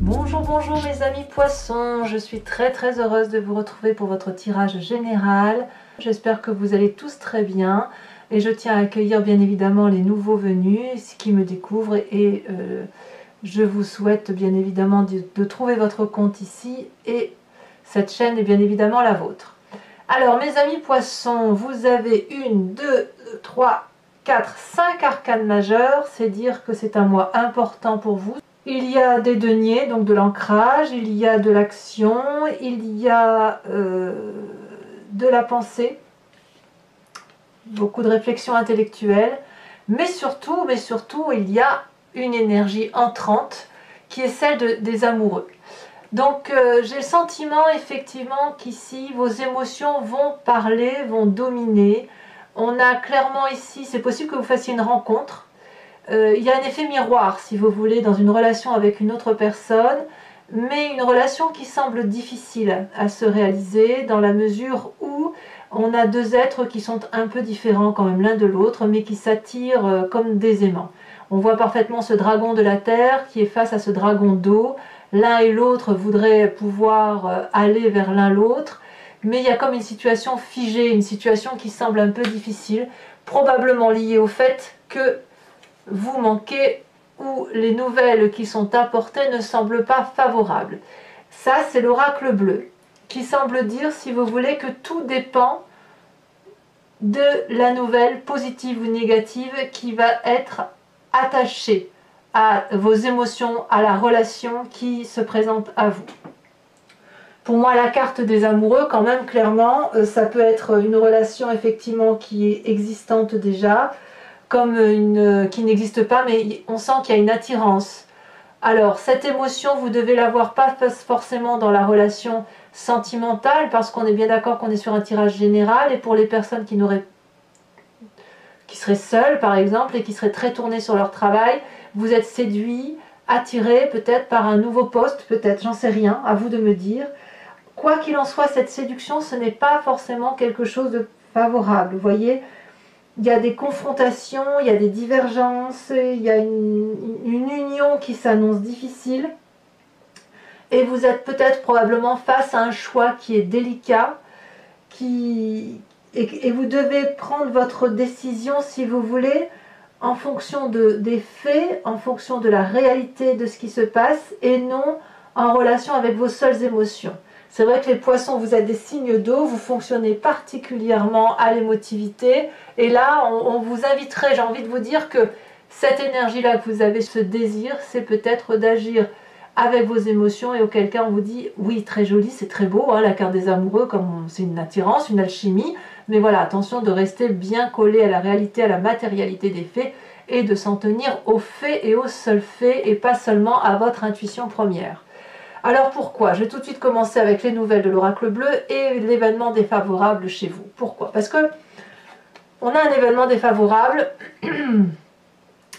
Bonjour, bonjour mes amis poissons, je suis très heureuse de vous retrouver pour votre tirage général. J'espère que vous allez tous très bien et je tiens à accueillir bien évidemment les nouveaux venus qui me découvrent et je vous souhaite bien évidemment de trouver votre compte ici et cette chaîne est bien évidemment la vôtre. Alors mes amis poissons, vous avez 1, 2, 3, 4, 5 arcanes majeures, c'est dire que c'est un mois important pour vous. Il y a des deniers, donc de l'ancrage, il y a de l'action, il y a de la pensée, beaucoup de réflexion intellectuelle, mais surtout, il y a une énergie entrante qui est celle des amoureux. Donc j'ai le sentiment effectivement qu'ici vos émotions vont parler, vont dominer. On a clairement ici, c'est possible que vous fassiez une rencontre. Il y a un effet miroir, si vous voulez, dans une relation avec une autre personne, mais une relation qui semble difficile à se réaliser dans la mesure où on a deux êtres qui sont un peu différents quand même l'un de l'autre, mais qui s'attirent comme des aimants. On voit parfaitement ce dragon de la terre qui est face à ce dragon d'eau. L'un et l'autre voudraient pouvoir aller vers l'un l'autre, mais il y a comme une situation figée, une situation qui semble un peu difficile, probablement liée au fait que vous manquez ou les nouvelles qui sont apportées ne semblent pas favorables. Ça, c'est l'oracle bleu qui semble dire, si vous voulez, que tout dépend de la nouvelle positive ou négative qui va être attachée à vos émotions, à la relation qui se présente à vous. Pour moi, la carte des amoureux, quand même, clairement, ça peut être une relation effectivement qui est existante déjà, comme une qui n'existe pas, mais on sent qu'il y a une attirance. Alors, cette émotion, vous devez l'avoir pas forcément dans la relation sentimentale, parce qu'on est bien d'accord qu'on est sur un tirage général, et pour les personnes qui seraient seules, par exemple, et qui seraient très tournées sur leur travail, vous êtes séduit, attiré peut-être par un nouveau poste, peut-être, j'en sais rien, à vous de me dire. Quoi qu'il en soit, cette séduction, ce n'est pas forcément quelque chose de favorable, vous voyez. Il y a des confrontations, il y a des divergences, il y a une union qui s'annonce difficile. Et vous êtes peut-être probablement face à un choix qui est délicat. Et vous devez prendre votre décision, si vous voulez, en fonction des faits, en fonction de la réalité de ce qui se passe, et non en relation avec vos seules émotions. C'est vrai que les poissons, vous êtes des signes d'eau, vous fonctionnez particulièrement à l'émotivité. Et là, on vous inviterait, j'ai envie de vous dire que cette énergie-là que vous avez, ce désir, c'est peut-être d'agir avec vos émotions. Et auquel cas, on vous dit, oui, très joli, c'est très beau, hein, la carte des amoureux, comme c'est une attirance, une alchimie. Mais voilà, attention de rester bien collé à la réalité, à la matérialité des faits, et de s'en tenir aux faits et aux seuls faits, et pas seulement à votre intuition première. Alors pourquoi? Je vais tout de suite commencer avec les nouvelles de l'oracle bleu et l'événement défavorable chez vous. Pourquoi? Parce que on a un événement défavorable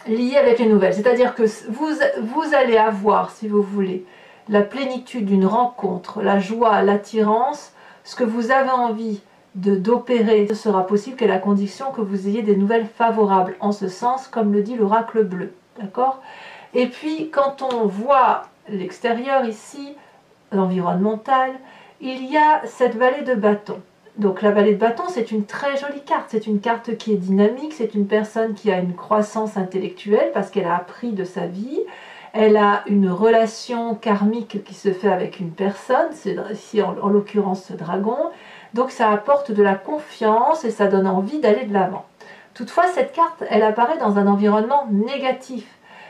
lié avec les nouvelles. C'est-à-dire que vous allez avoir, si vous voulez, la plénitude d'une rencontre, la joie, l'attirance, ce que vous avez envie d'opérer, ce sera possible qu'à la condition que vous ayez des nouvelles favorables, en ce sens, comme le dit l'oracle bleu. D'accord? Et puis, quand on voit l'extérieur ici, l'environnemental, il y a cette vallée de bâton. Donc la vallée de bâton, c'est une très jolie carte, c'est une carte qui est dynamique, c'est une personne qui a une croissance intellectuelle parce qu'elle a appris de sa vie, elle a une relation karmique qui se fait avec une personne, c'est ici en l'occurrence ce dragon, donc ça apporte de la confiance et ça donne envie d'aller de l'avant. Toutefois, cette carte, elle apparaît dans un environnement négatif.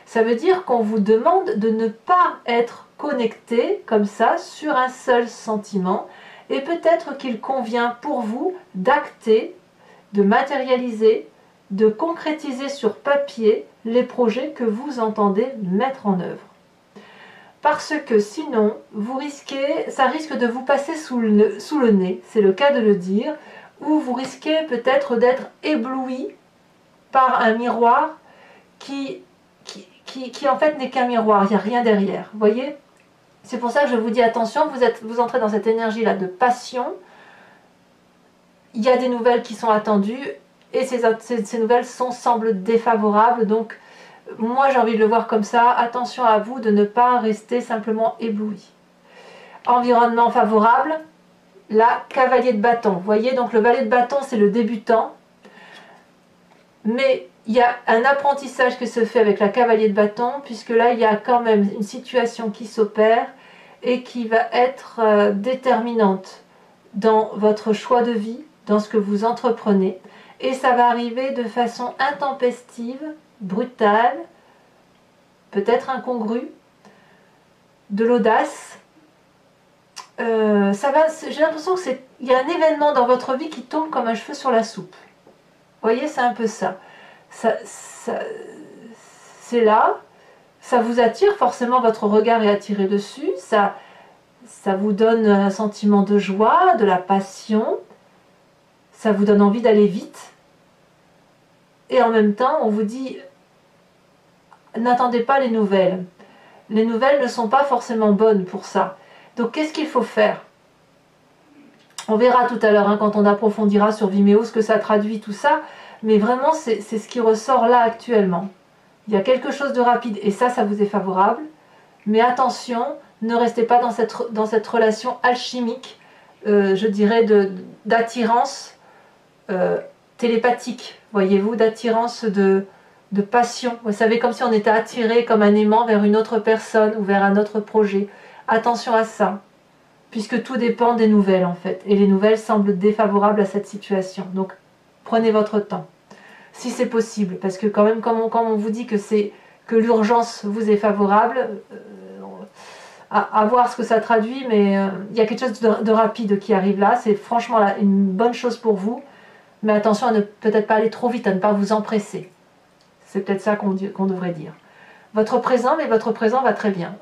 Ça veut dire qu'on vous demande de ne pas être connecté comme ça sur un seul sentiment et peut-être qu'il convient pour vous d'acter, de matérialiser, de concrétiser sur papier les projets que vous entendez mettre en œuvre. Parce que sinon, ça risque de vous passer sous le nez, c'est le cas de le dire, ou vous risquez peut-être d'être ébloui par un miroir qui en fait n'est qu'un miroir, il n'y a rien derrière, vous voyez? C'est pour ça que je vous dis attention, vous entrez dans cette énergie-là de passion, il y a des nouvelles qui sont attendues, et ces nouvelles semblent défavorables, donc Moi, j'ai envie de le voir comme ça. Attention à vous de ne pas rester simplement ébloui. Environnement favorable, la cavalier de bâton. Vous voyez, donc le valet de bâton, c'est le débutant. Mais il y a un apprentissage qui se fait avec la cavalier de bâton, puisque là, il y a quand même une situation qui s'opère et qui va être déterminante dans votre choix de vie, dans ce que vous entreprenez. Et ça va arriver de façon intempestive, brutale, peut-être incongrue, de l'audace. J'ai l'impression qu'il y a un événement dans votre vie qui tombe comme un cheveu sur la soupe. Vous voyez, c'est un peu ça. C'est là, ça vous attire, forcément votre regard est attiré dessus, ça vous donne un sentiment de joie, de la passion, ça vous donne envie d'aller vite. Et en même temps, on vous dit, n'attendez pas les nouvelles. Les nouvelles ne sont pas forcément bonnes pour ça. Donc qu'est-ce qu'il faut faire? On verra tout à l'heure, hein, quand on approfondira sur Vimeo ce que ça traduit, tout ça. Mais vraiment, c'est ce qui ressort là actuellement. Il y a quelque chose de rapide et ça vous est favorable. Mais attention, ne restez pas dans cette relation alchimique, je dirais, d'attirance télépathique, voyez-vous, d'attirance de passion. Vous savez, comme si on était attiré comme un aimant vers une autre personne ou vers un autre projet. Attention à ça, puisque tout dépend des nouvelles en fait. Et les nouvelles semblent défavorables à cette situation. Donc, prenez votre temps, si c'est possible, parce que quand même, comme on vous dit que l'urgence vous est favorable, à voir ce que ça traduit, mais il y a quelque chose de rapide qui arrive là. C'est franchement là, une bonne chose pour vous, mais attention à ne peut-être pas aller trop vite, à ne pas vous empresser. C'est peut-être ça qu'on devrait dire. Votre présent, mais votre présent va très bien.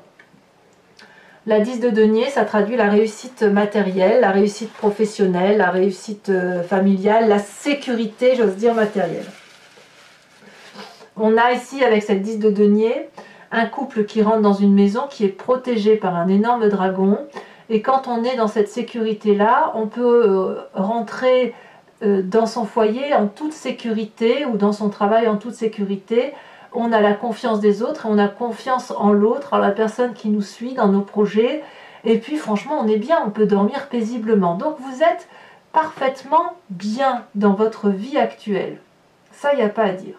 La 10 de denier, ça traduit la réussite matérielle, la réussite professionnelle, la réussite familiale, la sécurité, j'ose dire, matérielle. On a ici, avec cette 10 de denier, un couple qui rentre dans une maison qui est protégée par un énorme dragon. Et quand on est dans cette sécurité-là, on peut rentrer dans son foyer en toute sécurité ou dans son travail en toute sécurité. On a la confiance des autres et on a confiance en l'autre, en la personne qui nous suit dans nos projets. Et puis franchement, on est bien, on peut dormir paisiblement. Donc vous êtes parfaitement bien dans votre vie actuelle. Ça, il n'y a pas à dire.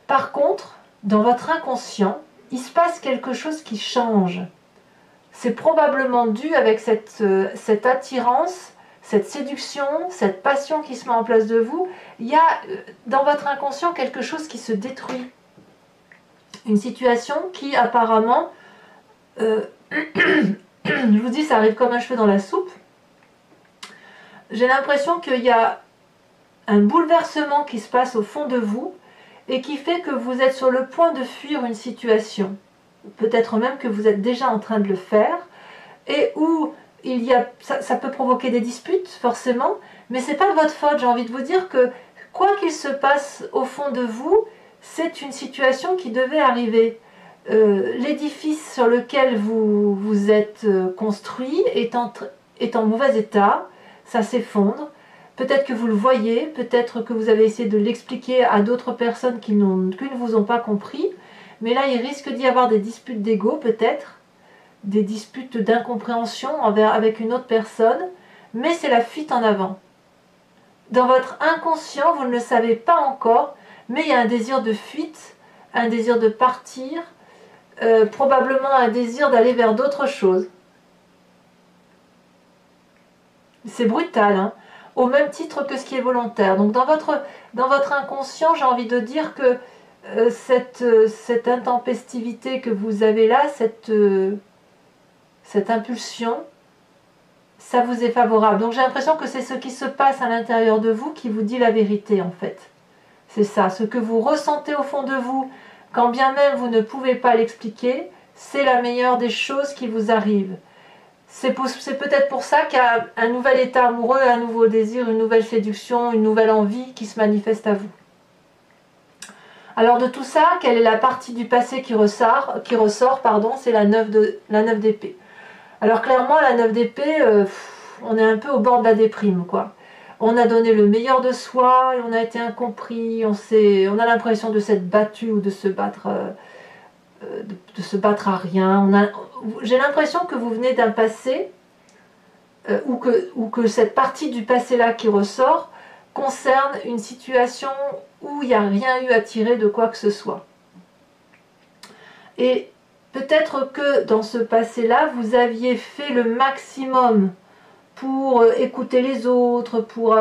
Par contre, dans votre inconscient, il se passe quelque chose qui change. C'est probablement dû avec cette attirance, cette séduction, cette passion qui se met en place de vous. Il y a dans votre inconscient quelque chose qui se détruit. Une situation qui apparemment, je vous dis, ça arrive comme un cheveu dans la soupe. J'ai l'impression qu'il y a un bouleversement qui se passe au fond de vous et qui fait que vous êtes sur le point de fuir une situation. Peut-être même que vous êtes déjà en train de le faire, et où ça peut provoquer des disputes, forcément, mais ce n'est pas de votre faute. J'ai envie de vous dire que, quoi qu'il se passe au fond de vous, c'est une situation qui devait arriver. L'édifice sur lequel vous êtes construit est en mauvais état, ça s'effondre. Peut-être que vous le voyez, peut-être que vous avez essayé de l'expliquer à d'autres personnes qui ne vous ont pas compris, mais là il risque d'y avoir des disputes d'ego, peut-être, des disputes d'incompréhension avec une autre personne, mais c'est la fuite en avant. Dans votre inconscient, vous ne le savez pas encore, mais il y a un désir de fuite, un désir de partir, probablement un désir d'aller vers d'autres choses. C'est brutal, hein, au même titre que ce qui est volontaire. Donc dans votre inconscient, j'ai envie de dire que cette intempestivité que vous avez là, cette impulsion, ça vous est favorable. Donc j'ai l'impression que c'est ce qui se passe à l'intérieur de vous qui vous dit la vérité en fait. C'est ça, ce que vous ressentez au fond de vous, quand bien même vous ne pouvez pas l'expliquer, c'est la meilleure des choses qui vous arrivent. C'est peut-être pour ça qu'il y a un nouvel état amoureux, un nouveau désir, une nouvelle séduction, une nouvelle envie qui se manifeste à vous. Alors de tout ça, quelle est la partie du passé qui ressort, c'est la 9 d'épée. Alors clairement, la 9 d'épée, on est un peu au bord de la déprime, quoi. on a donné le meilleur de soi et on a été incompris, on a l'impression de s'être battu ou de se battre à rien. J'ai l'impression que vous venez d'un passé ou que cette partie du passé-là qui ressort concerne une situation où il n'y a rien eu à tirer de quoi que ce soit. Et peut-être que dans ce passé-là, vous aviez fait le maximum pour écouter les autres, pour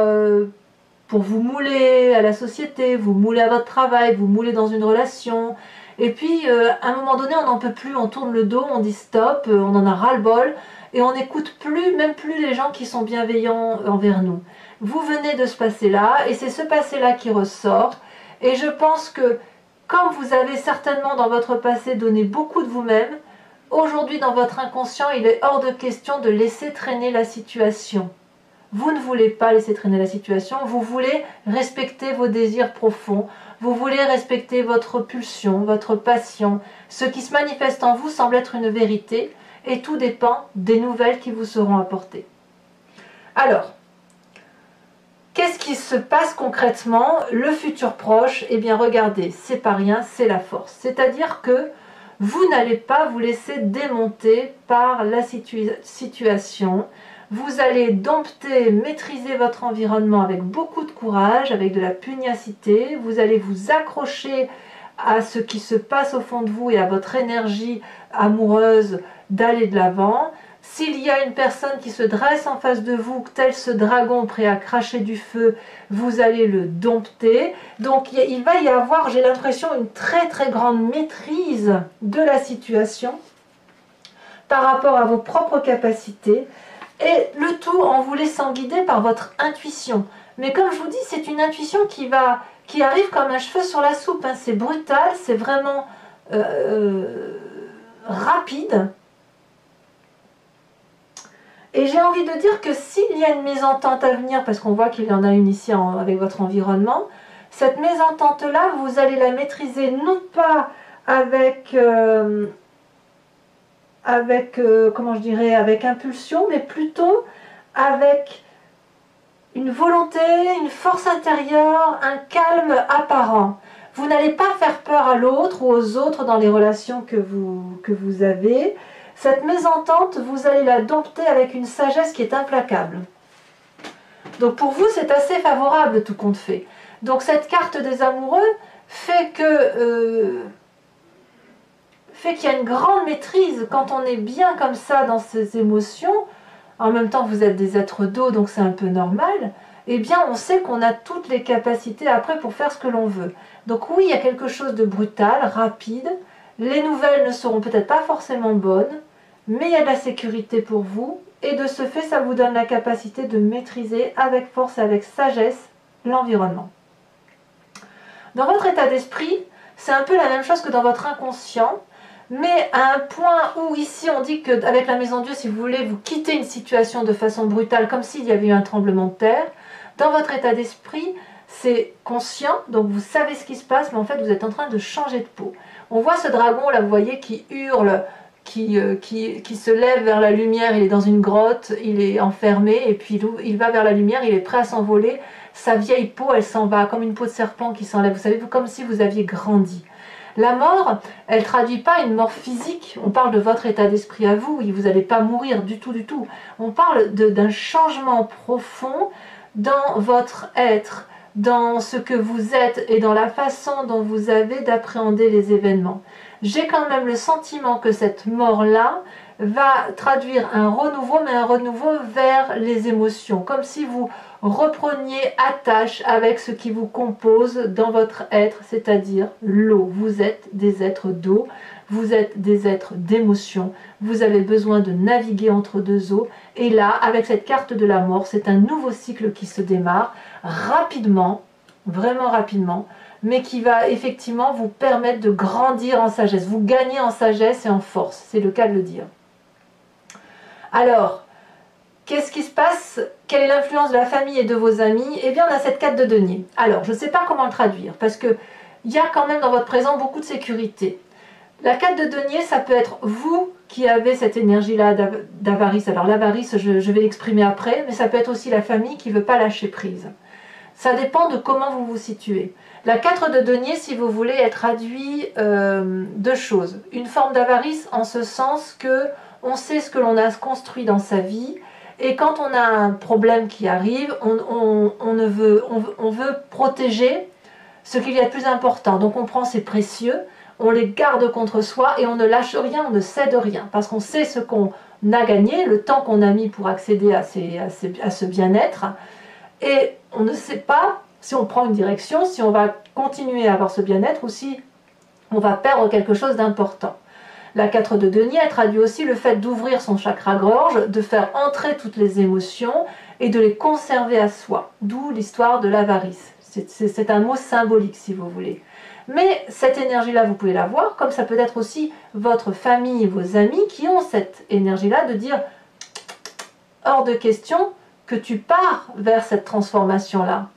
vous mouler à la société, vous mouler à votre travail, vous mouler dans une relation. Et puis, à un moment donné, on n'en peut plus, on tourne le dos, on dit stop, on en a ras-le-bol, et on n'écoute plus, même plus les gens qui sont bienveillants envers nous. Vous venez de ce passé-là, et c'est ce passé-là qui ressort. Et je pense que, comme vous avez certainement dans votre passé donné beaucoup de vous-même, aujourd'hui dans votre inconscient, il est hors de question de laisser traîner la situation. Vous ne voulez pas laisser traîner la situation, vous voulez respecter vos désirs profonds, vous voulez respecter votre pulsion, votre passion. Ce qui se manifeste en vous semble être une vérité et tout dépend des nouvelles qui vous seront apportées. Alors, qu'est-ce qui se passe concrètement? Le futur proche, eh bien regardez, c'est pas rien, c'est la force. C'est-à-dire que vous n'allez pas vous laisser démonter par la situation. Vous allez dompter, maîtriser votre environnement avec beaucoup de courage, avec de la pugnacité. Vous allez vous accrocher à ce qui se passe au fond de vous et à votre énergie amoureuse d'aller de l'avant. S'il y a une personne qui se dresse en face de vous, tel ce dragon prêt à cracher du feu, vous allez le dompter. Donc il va y avoir, j'ai l'impression, une très très grande maîtrise de la situation par rapport à vos propres capacités. Et le tout en vous laissant guider par votre intuition. Mais comme je vous dis, c'est une intuition qui arrive comme un cheveu sur la soupe. Hein. C'est brutal, c'est vraiment rapide. Et j'ai envie de dire que s'il y a une mésentente à venir, parce qu'on voit qu'il y en a une ici avec votre environnement, cette mésentente-là, vous allez la maîtriser non pas avec... comment je dirais, avec impulsion, mais plutôt avec une volonté, une force intérieure, un calme apparent. Vous n'allez pas faire peur à l'autre ou aux autres dans les relations que vous avez. Cette mésentente, vous allez la dompter avec une sagesse qui est implacable. Donc pour vous, c'est assez favorable tout compte fait. Donc cette carte des amoureux fait qu'il y a une grande maîtrise quand on est bien comme ça dans ses émotions. En même temps, vous êtes des êtres d'eau, donc c'est un peu normal. Eh bien, on sait qu'on a toutes les capacités après pour faire ce que l'on veut. Donc oui, il y a quelque chose de brutal, rapide. Les nouvelles ne seront peut-être pas forcément bonnes, mais il y a de la sécurité pour vous. Et de ce fait, ça vous donne la capacité de maîtriser avec force et avec sagesse l'environnement. Dans votre état d'esprit, c'est un peu la même chose que dans votre inconscient. Mais à un point où ici on dit qu'avec la maison Dieu, si vous voulez, vous quittez une situation de façon brutale, comme s'il y avait eu un tremblement de terre, dans votre état d'esprit, c'est conscient, donc vous savez ce qui se passe, mais en fait vous êtes en train de changer de peau. On voit ce dragon là, vous voyez, qui hurle, qui se lève vers la lumière, il est dans une grotte, il est enfermé, et puis il va vers la lumière, il est prêt à s'envoler, sa vieille peau, elle s'en va, comme une peau de serpent qui s'enlève, vous savez, comme si vous aviez grandi. La mort, elle ne traduit pas une mort physique. On parle de votre état d'esprit à vous, vous n'allez pas mourir du tout, du tout. On parle d'un changement profond dans votre être, dans ce que vous êtes et dans la façon dont vous avez d'appréhender les événements. J'ai quand même le sentiment que cette mort-là va traduire un renouveau, mais un renouveau vers les émotions, comme si vous repreniez attache avec ce qui vous compose dans votre être, c'est-à-dire l'eau. Vous êtes des êtres d'eau, vous êtes des êtres d'émotion, vous avez besoin de naviguer entre deux eaux, et là, avec cette carte de la mort, c'est un nouveau cycle qui se démarre rapidement, vraiment rapidement, mais qui va effectivement vous permettre de grandir en sagesse, vous gagnez en sagesse et en force, c'est le cas de le dire. Alors, qu'est-ce qui se passe? Quelle est l'influence de la famille et de vos amis? Eh bien, on a cette carte de denier. Alors, je ne sais pas comment le traduire, parce qu'il y a quand même dans votre présent beaucoup de sécurité. La carte de denier, ça peut être vous qui avait cette énergie-là d'avarice. Alors l'avarice, je vais l'exprimer après, mais ça peut être aussi la famille qui ne veut pas lâcher prise. Ça dépend de comment vous vous situez. La 4 de denier, si vous voulez, elle traduit deux choses. Une forme d'avarice en ce sens que on sait ce que l'on a construit dans sa vie, et quand on a un problème qui arrive, on veut protéger ce qu'il y a de plus important. Donc on prend ces précieux, on les garde contre soi et on ne lâche rien, on ne cède rien. Parce qu'on sait ce qu'on a gagné, le temps qu'on a mis pour accéder à ce bien-être. Et on ne sait pas si on prend une direction, si on va continuer à avoir ce bien-être ou si on va perdre quelque chose d'important. La 4 de denier, elle traduit aussi le fait d'ouvrir son chakra-gorge, de faire entrer toutes les émotions et de les conserver à soi. D'où l'histoire de l'avarice. C'est un mot symbolique si vous voulez. Mais cette énergie-là, vous pouvez la voir, comme ça peut être aussi votre famille, vos amis qui ont cette énergie-là de dire hors de question que tu pars vers cette transformation-là.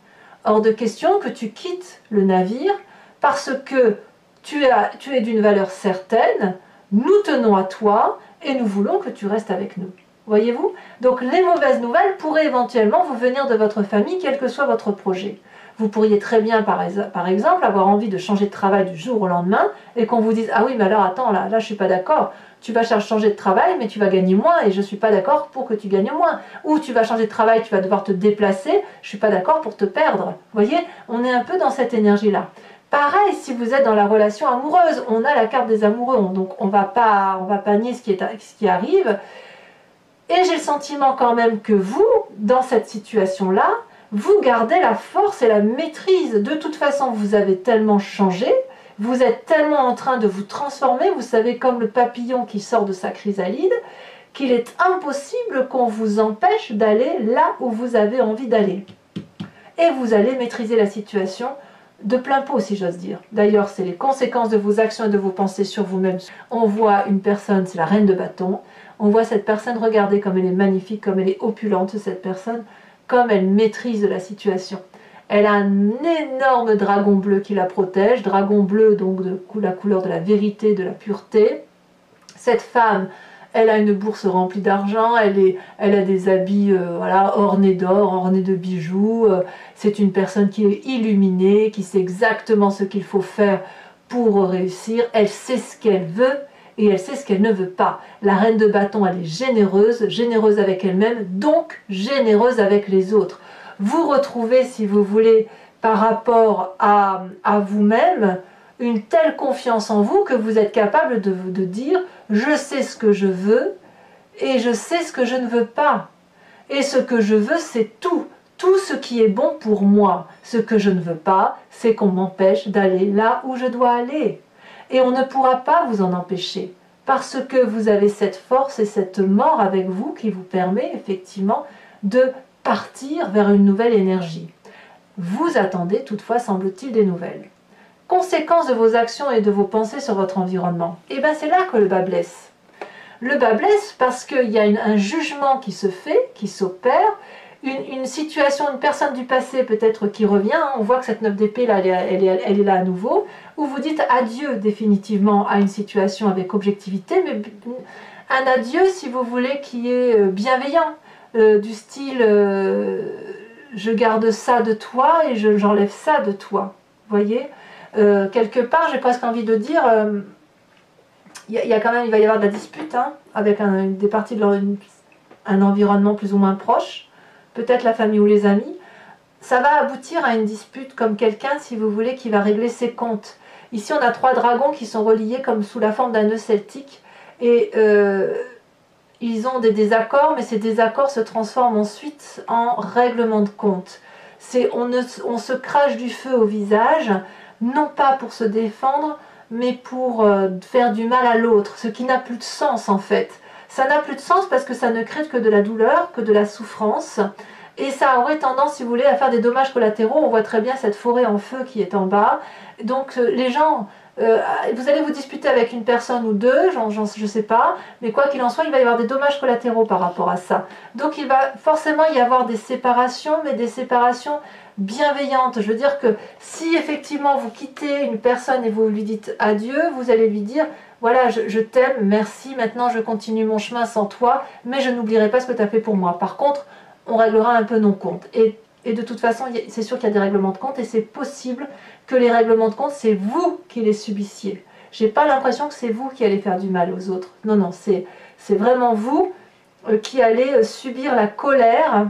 Hors de question que tu quittes le navire parce que tu es d'une valeur certaine, nous tenons à toi et nous voulons que tu restes avec nous. Voyez-vous? Donc les mauvaises nouvelles pourraient éventuellement vous venir de votre famille, quel que soit votre projet. Vous pourriez très bien, par exemple, avoir envie de changer de travail du jour au lendemain et qu'on vous dise « Ah oui, mais alors attends, là je ne suis pas d'accord. Tu vas changer de travail, mais tu vas gagner moins et je ne suis pas d'accord pour que tu gagnes moins. Ou tu vas changer de travail, tu vas devoir te déplacer, je ne suis pas d'accord pour te perdre. » Vous voyez, on est un peu dans cette énergie-là. Pareil, si vous êtes dans la relation amoureuse, on a la carte des amoureux, donc on va pas nier ce qui arrive. Et j'ai le sentiment quand même que vous, dans cette situation-là, vous gardez la force et la maîtrise. De toute façon, vous avez tellement changé, vous êtes tellement en train de vous transformer, vous savez, comme le papillon qui sort de sa chrysalide, qu'il est impossible qu'on vous empêche d'aller là où vous avez envie d'aller. Et vous allez maîtriser la situation de plein pot, si j'ose dire. D'ailleurs, c'est les conséquences de vos actions et de vos pensées sur vous-même. On voit une personne, c'est la reine de bâton, on voit cette personne, regardez comme elle est magnifique, comme elle est opulente, cette personne, comme elle maîtrise la situation. Elle a un énorme dragon bleu qui la protège, dragon bleu donc de la couleur de la vérité, de la pureté. Cette femme, elle a une bourse remplie d'argent, elle a des habits voilà, ornés d'or, ornés de bijoux. C'est une personne qui est illuminée, qui sait exactement ce qu'il faut faire pour réussir. Elle sait ce qu'elle veut et elle sait ce qu'elle ne veut pas. La reine de bâton, elle est généreuse, généreuse avec elle-même, donc généreuse avec les autres. Vous retrouvez, si vous voulez, par rapport à vous-même, une telle confiance en vous que vous êtes capable de dire « je sais ce que je veux et je sais ce que je ne veux pas ». Et ce que je veux, c'est tout ce qui est bon pour moi. Ce que je ne veux pas, c'est qu'on m'empêche d'aller là où je dois aller. Et on ne pourra pas vous en empêcher, parce que vous avez cette force et cette mort avec vous qui vous permet effectivement de partir vers une nouvelle énergie. Vous attendez toutefois, semble-t-il, des nouvelles. Conséquence de vos actions et de vos pensées sur votre environnement. Et bien c'est là que le bas blesse. Le bas blesse parce qu'il y a un jugement qui se fait, qui s'opère, une situation, une personne du passé peut-être qui revient, on voit que cette 9 d'épée là, elle est là à nouveau, où vous dites adieu définitivement à une situation avec objectivité, mais un adieu si vous voulez qui est bienveillant, du style je garde ça de toi et j'enlève ça de toi, vous voyez. Quelque part j'ai presque envie de dire il va y avoir de la dispute hein, avec des parties de un environnement plus ou moins proche, peut-être la famille ou les amis. Ça va aboutir à une dispute comme quelqu'un, si vous voulez, qui va régler ses comptes. Ici on a 3 dragons qui sont reliés comme sous la forme d'un nœud celtique et ils ont des désaccords, mais ces désaccords se transforment ensuite en règlement de compte. On se crache du feu au visage, non pas pour se défendre, mais pour faire du mal à l'autre, ce qui n'a plus de sens en fait. Ça n'a plus de sens parce que ça ne crée que de la douleur, que de la souffrance, et ça aurait tendance, si vous voulez, à faire des dommages collatéraux. On voit très bien cette forêt en feu qui est en bas. Donc les gens, vous allez vous disputer avec une personne ou deux, je ne sais pas, mais quoi qu'il en soit, il va y avoir des dommages collatéraux par rapport à ça. Donc il va forcément y avoir des séparations, mais des séparations bienveillante. Je veux dire que si effectivement vous quittez une personne et vous lui dites adieu, vous allez lui dire voilà, je t'aime, merci, maintenant je continue mon chemin sans toi, mais je n'oublierai pas ce que tu as fait pour moi. Par contre, on réglera un peu nos comptes. Et de toute façon, c'est sûr qu'il y a des règlements de compte et c'est possible que les règlements de compte, c'est vous qui les subissiez. J'ai pas l'impression que c'est vous qui allez faire du mal aux autres. Non, non, c'est vraiment vous qui allez subir la colère.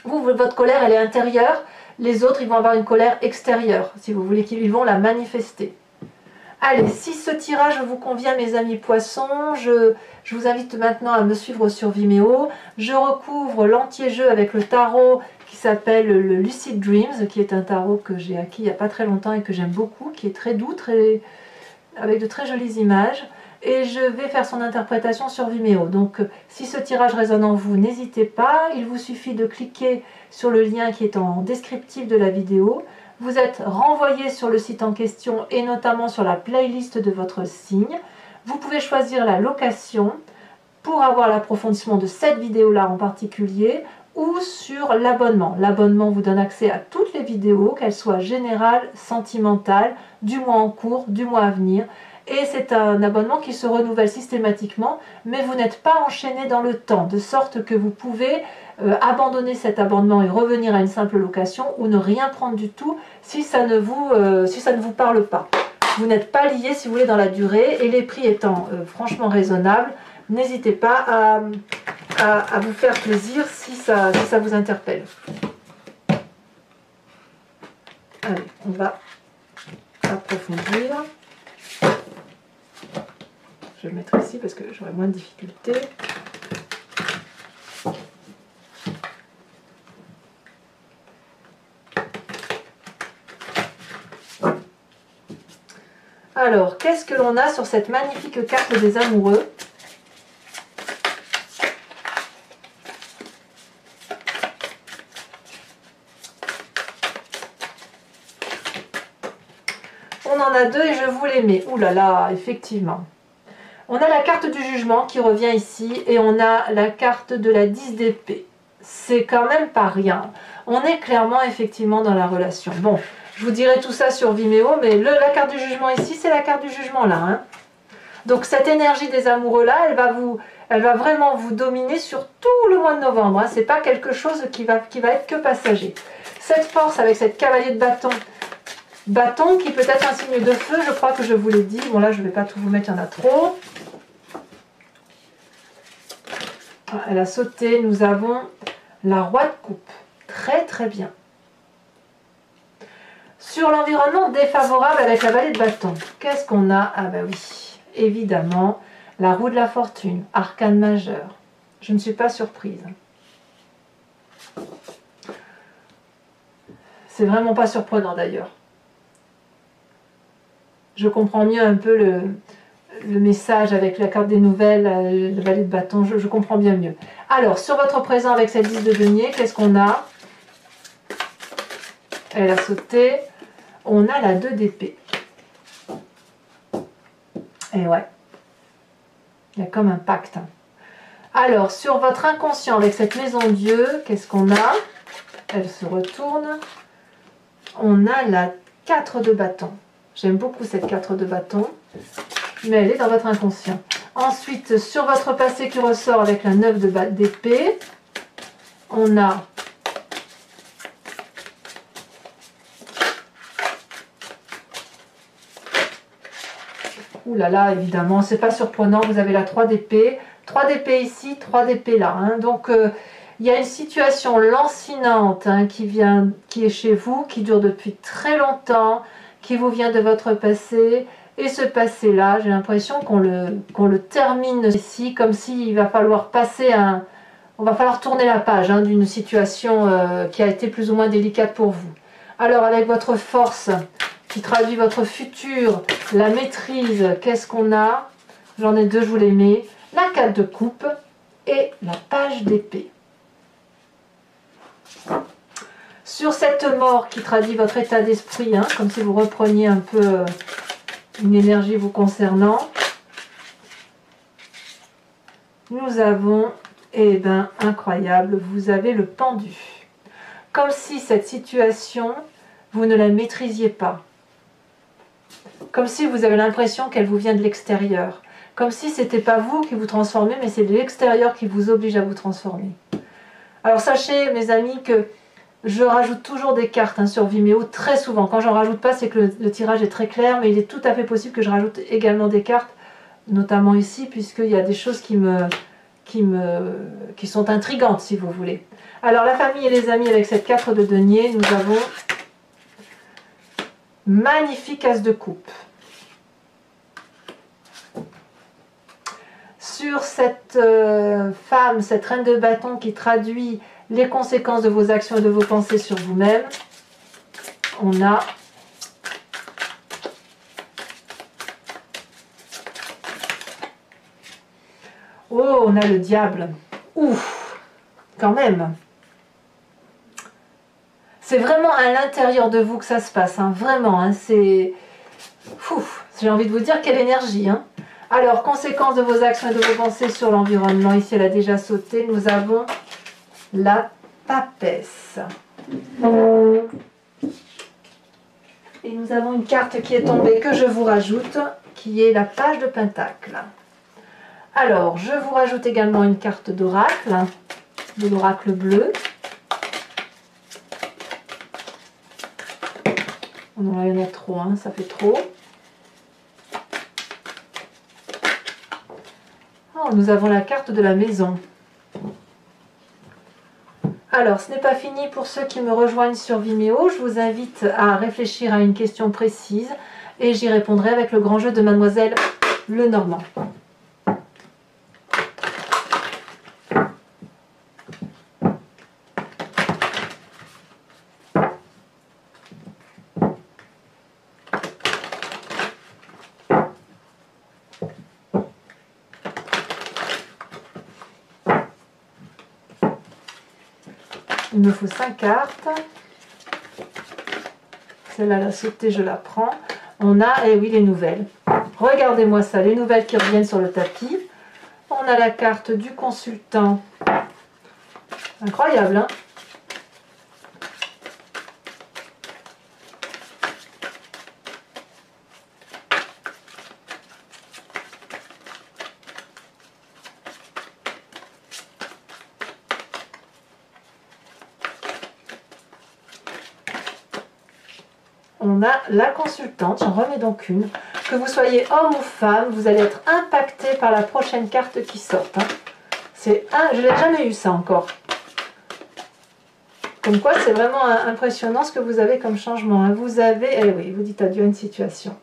Votre colère, elle est intérieure. Les autres, ils vont avoir une colère extérieure, si vous voulez, qu'ils vont la manifester. Allez, si ce tirage vous convient, mes amis poissons, je vous invite maintenant à me suivre sur Vimeo. Je recouvre l'anti-jeu avec le tarot qui s'appelle le Lucid Dreams, qui est un tarot que j'ai acquis il n'y a pas très longtemps et que j'aime beaucoup, qui est très doux, avec de très jolies images. Et je vais faire son interprétation sur Vimeo. Donc, si ce tirage résonne en vous, n'hésitez pas. Il vous suffit de cliquer sur le lien qui est en descriptif de la vidéo. Vous êtes renvoyé sur le site en question et notamment sur la playlist de votre signe. Vous pouvez choisir la location pour avoir l'approfondissement de cette vidéo-là en particulier ou sur l'abonnement. L'abonnement vous donne accès à toutes les vidéos, qu'elles soient générales, sentimentales, du mois en cours, du mois à venir. Et c'est un abonnement qui se renouvelle systématiquement, mais vous n'êtes pas enchaîné dans le temps, de sorte que vous pouvez abandonner cet abonnement et revenir à une simple location ou ne rien prendre du tout si ça ne vous parle pas. Vous n'êtes pas lié, si vous voulez, dans la durée, et les prix étant franchement raisonnables, n'hésitez pas à vous faire plaisir si ça vous interpelle. Allez, on va approfondir. Je vais le mettre ici parce que j'aurai moins de difficultés. Alors, qu'est-ce que l'on a sur cette magnifique carte des amoureux? On en a deux et je vous les mets. Ouh là là, effectivement. On a la carte du jugement qui revient ici et on a la carte de la 10 d'épée. C'est quand même pas rien. On est clairement effectivement dans la relation. Bon, je vous dirai tout ça sur Vimeo, mais la carte du jugement ici, c'est la carte du jugement là. Hein. Donc cette énergie des amoureux là, elle va vraiment vous dominer sur tout le mois de novembre. Hein. C'est pas quelque chose qui va être que passager. Cette force avec cette cavalier de bâton. Bâton qui peut être un signe de feu, je crois que je vous l'ai dit. Bon là, je ne vais pas tout vous mettre, il y en a trop. Elle a sauté, nous avons la roi de coupe. Très très bien. Sur l'environnement défavorable avec la vallée de bâton, qu'est-ce qu'on a? Ah bah oui, évidemment, la roue de la fortune, arcane majeur. Je ne suis pas surprise. C'est vraiment pas surprenant d'ailleurs. Je comprends mieux un peu le message avec la carte des nouvelles, le valet de bâton, je comprends bien mieux. Alors, sur votre présent avec cette 10 de denier, qu'est-ce qu'on a? Elle a sauté. On a la 2 d'épée. Et ouais, il y a comme un pacte. Alors, sur votre inconscient avec cette maison Dieu, qu'est-ce qu'on a? Elle se retourne. On a la 4 de bâton. J'aime beaucoup cette 4 de bâton, mais elle est dans votre inconscient. Ensuite, sur votre passé qui ressort avec la 9 d'épée, on a ouh là là, évidemment, c'est pas surprenant, vous avez la 3 d'épée. 3 d'épée ici, 3 d'épée là. Hein. Donc, il y a une situation lancinante hein, qui est chez vous, qui dure depuis très longtemps, qui vous vient de votre passé. Et ce passé-là, j'ai l'impression qu'on le termine ici, comme s'il va falloir passer on va falloir tourner la page hein, d'une situation qui a été plus ou moins délicate pour vous. Alors, avec votre force qui traduit votre futur, la maîtrise, qu'est-ce qu'on a? J'en ai deux, je vous les mets. La 4 de coupe et la page d'épée. Sur cette mort qui traduit votre état d'esprit, hein, comme si vous repreniez un peu une énergie vous concernant, nous avons, eh ben, incroyable, vous avez le pendu. Comme si cette situation, vous ne la maîtrisiez pas. comme si vous avez l'impression qu'elle vous vient de l'extérieur. Comme si c'était pas vous qui vous transformez, mais c'est l'extérieur qui vous oblige à vous transformer. Alors sachez, mes amis, que je rajoute toujours des cartes sur Vimeo, très souvent. Quand j'en rajoute pas, c'est que le tirage est très clair, mais il est tout à fait possible que je rajoute également des cartes, notamment ici, puisqu'il y a des choses qui sont intrigantes, si vous voulez. Alors la famille et les amis, avec cette 4 de denier, nous avons magnifique as de coupe. Sur cette femme, cette reine de bâton qui traduit les conséquences de vos actions et de vos pensées sur vous-même, on a on a le diable. Ouf, quand même. C'est vraiment à l'intérieur de vous que ça se passe, vraiment. C'est... J'ai envie de vous dire quelle énergie. Alors, conséquences de vos actions et de vos pensées sur l'environnement. Ici, elle a déjà sauté. Nous avons la papesse. Et nous avons une carte qui est tombée que je vous rajoute, qui est la page de Pentacle. Alors, je vous rajoute également une carte d'oracle, de l'oracle bleu. Non, il y en a trop, ça fait trop. Oh, nous avons la carte de la maison. Alors, ce n'est pas fini pour ceux qui me rejoignent sur Vimeo. Je vous invite à réfléchir à une question précise et j'y répondrai avec le grand jeu de Mademoiselle Lenormand. Il me faut 5 cartes. Celle-là, la sautée, je la prends. On a, eh oui, les nouvelles. Regardez-moi ça, les nouvelles qui reviennent sur le tapis. On a la carte du consultant. Incroyable, On a la consultante, j'en remets donc une. Que vous soyez homme ou femme, vous allez être impacté par la prochaine carte qui sort. Je ne l'ai jamais eu ça encore. Comme quoi, c'est vraiment impressionnant ce que vous avez comme changement. Vous avez, eh oui, vous dites adieu à une situation.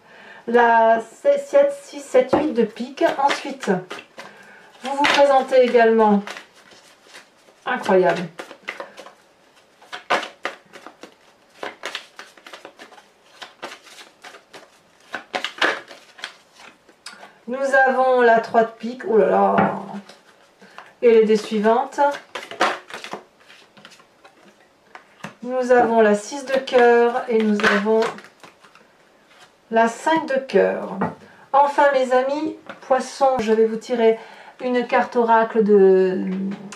La 7, 6, 7, 8 de pique. Ensuite, vous vous présentez également. Incroyable. Nous avons la 3 de pique, oh là là, et les dés suivantes. Nous avons la 6 de cœur et nous avons la 5 de cœur. Enfin mes amis, poissons, je vais vous tirer une carte oracle de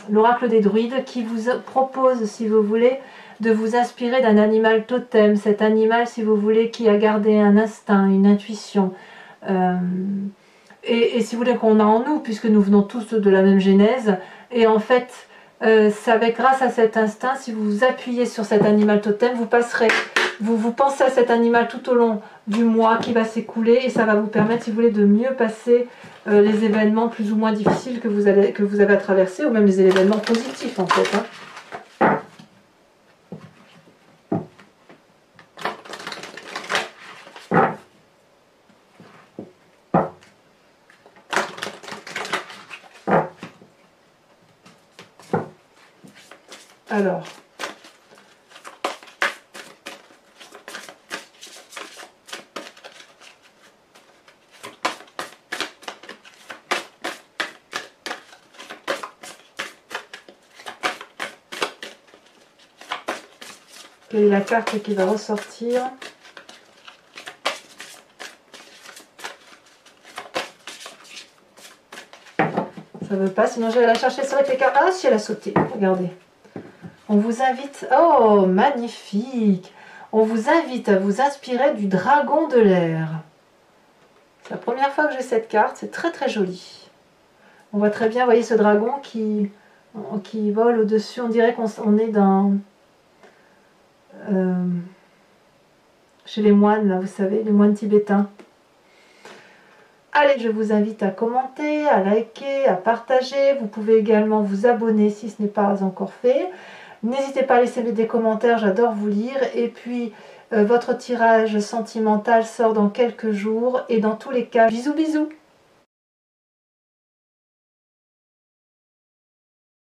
l'oracle des druides qui vous propose, si vous voulez, de vous inspirer d'un animal totem. Cet animal, si vous voulez, qui a gardé un instinct, une intuition. Et si vous voulez qu'on a en nous, puisque nous venons tous de la même genèse, et en fait, c'est avec grâce à cet instinct, si vous vous appuyez sur cet animal totem, vous pensez à cet animal tout au long du mois qui va s'écouler, et ça va vous permettre, si vous voulez, de mieux passer les événements plus ou moins difficiles que vous avez à traverser, ou même les événements positifs en fait. Alors, quelle est la carte qui va ressortir? Ça veut pas, sinon je vais la chercher sur les cartes. Ah si, elle a sauté, regardez. On vous invite, oh magnifique, on vous invite à vous inspirer du dragon de l'air. La première fois que j'ai cette carte, c'est très très joli. On voit très bien, vous voyez ce dragon qui vole au-dessus. On dirait qu'on est dans... chez les moines, là, vous savez, les moines tibétains. Allez, je vous invite à commenter, à liker, à partager. Vous pouvez également vous abonner si ce n'est pas encore fait. N'hésitez pas à laisser des commentaires, j'adore vous lire. Et puis, votre tirage sentimental sort dans quelques jours. Et dans tous les cas, bisous bisous!